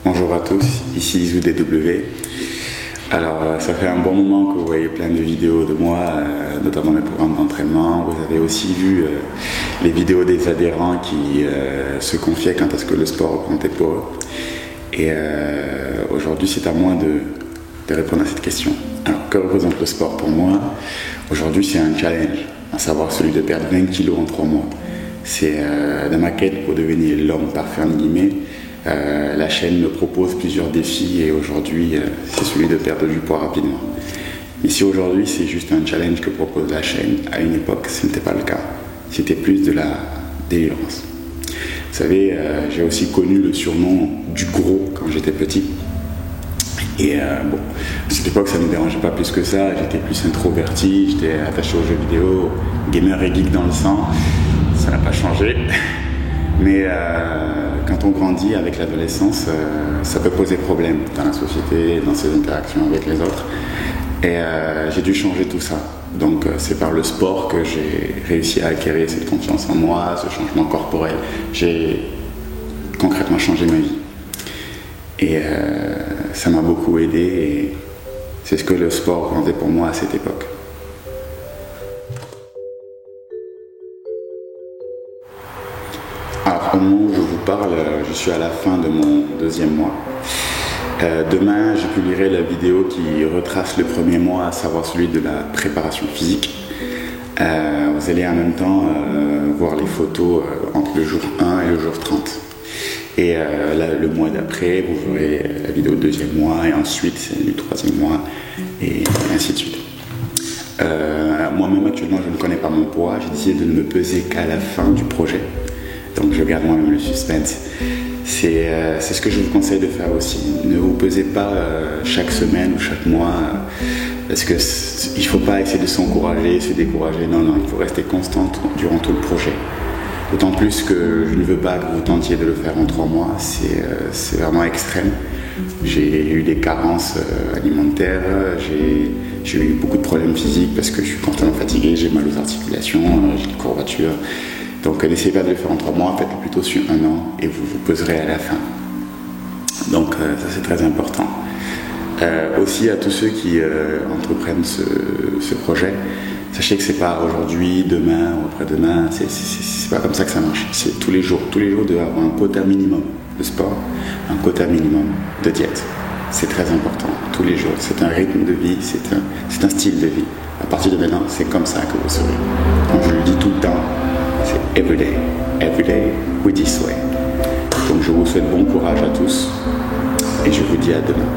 Bonjour à tous, ici Izou DW. Alors, ça fait un bon moment que vous voyez plein de vidéos de moi, notamment mes programmes d'entraînement. Vous avez aussi vu les vidéos des adhérents qui se confiaient quant à ce que le sport représentait pour eux. Et aujourd'hui, c'est à moi de répondre à cette question. Alors, que représente le sport pour moi? Aujourd'hui, c'est un challenge, à savoir celui de perdre 20 kilos en 3 mois. C'est dans ma quête pour devenir l'homme parfait, en guillemets. La chaîne me propose plusieurs défis et aujourd'hui c'est celui de perdre du poids rapidement. Mais si aujourd'hui c'est juste un challenge que propose la chaîne, à une époque ce n'était pas le cas. C'était plus de la délivrance. Vous savez, j'ai aussi connu le surnom du gros quand j'étais petit. Et bon, à cette époque ça ne me dérangeait pas plus que ça, j'étais plus introverti, j'étais attaché aux jeux vidéo, gamer et geek dans le sang, ça n'a pas changé. Mais quand on grandit avec l'adolescence, ça peut poser problème dans la société, dans ses interactions avec les autres. Et j'ai dû changer tout ça. Donc c'est par le sport que j'ai réussi à acquérir cette confiance en moi, ce changement corporel. J'ai concrètement changé ma vie. Et ça m'a beaucoup aidé et c'est ce que le sport rendait pour moi à cette époque. Alors, au moment où je vous parle, je suis à la fin de mon 2e mois. Demain, je publierai la vidéo qui retrace le premier mois, à savoir celui de la préparation physique. Vous allez en même temps voir les photos entre le jour 1 et le jour 30. Et là, le mois d'après, vous verrez la vidéo du 2e mois, et ensuite c'est du 3e mois, et ainsi de suite. Moi-même, actuellement, je ne connais pas mon poids. J'ai décidé de ne me peser qu'à la fin du projet. Donc je garde moi-même le suspense. C'est ce que je vous conseille de faire aussi. Ne vous pesez pas chaque semaine ou chaque mois, parce qu'il ne faut pas essayer de s'encourager, se décourager. Non, il faut rester constant durant tout le projet. D'autant plus que je ne veux pas que vous tentiez de le faire en 3 mois. C'est vraiment extrême. J'ai eu des carences alimentaires, j'ai eu beaucoup de problèmes physiques parce que je suis constamment fatigué, j'ai mal aux articulations, j'ai des courbatures. Donc n'essayez pas de le faire en 3 mois, faites-le plutôt sur 1 an et vous vous peserez à la fin. Donc ça c'est très important. Aussi à tous ceux qui entreprennent ce projet, sachez que c'est pas aujourd'hui, demain ou après-demain, c'est pas comme ça que ça marche. C'est tous les jours. Tous les jours de avoir un quota minimum de sport, un quota minimum de diète. C'est très important, tous les jours. C'est un rythme de vie, c'est un style de vie. À partir de maintenant, c'est comme ça que vous serez. Comme je le dis tout le temps, c'est every day with this way. Donc je vous souhaite bon courage à tous et je vous dis à demain.